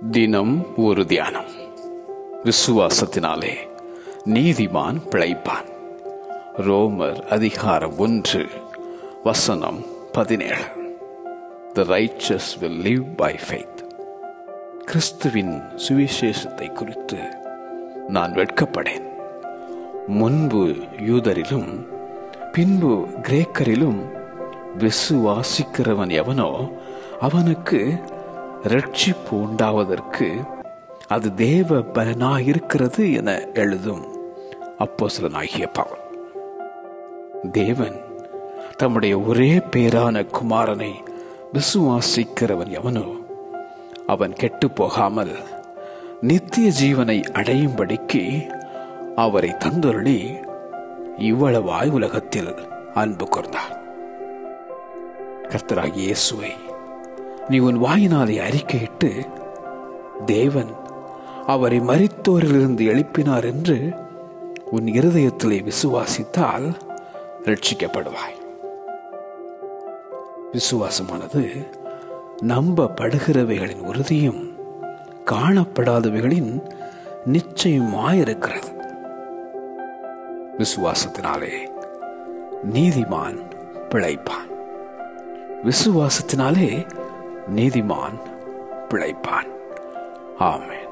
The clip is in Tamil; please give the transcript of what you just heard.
தினம் ஒரு தியானம். விசுவாசத்தினாலே நீதிமான் பிழைப்பான். ரோமர் அதிகாரம் 1 வசனம் 17. The righteous will live by faith. கிறிஸ்துவின் சுவிசேஷத்தை குறித்து நான் வெட்கப்படேன். முன்பு யூதரிலும் பின்பு கிரேக்கரிலும் விசுவாசிக்கிறவன் எவனோ அவனுக்கு ரட்சிப்பு உண்டாவதற்கு அது தேவ பலனாயிருக்கிறது என எழுதும் அப்போஸ்தலனாகிய பவுல். தேவன் தம்முடைய ஒரே பேரான குமாரனை விசுவாசிக்கிறவன் எவனோ அவன் கெட்டு போகாமல் நித்திய ஜீவனை அடையும்படிக்கு அவரை தந்தருளி இவ்வளவாய் உலகத்தில் அன்பு கூர்ந்தார். கர்த்தராகிய இயேசுவை நீ உன் வாயினாலே அறிக்கையிட்டு தேவன் அவரை மரித்தோரிலிருந்து எழுப்பினார் என்று உன் இருதயத்திலே விசுவாசித்தால் ரட்சிக்கப்படுவாய். விசுவாசமானது நம்பப்படுகிறவைகளின் உறுதியும் காணப்படாதவைகளின் நிச்சயமாயிருக்கிறது. விசுவாசத்தினாலே நீதிமான் பிழைப்பான். விசுவாசத்தினாலே நீதிமான் பிழைப்பான். ஆமென்.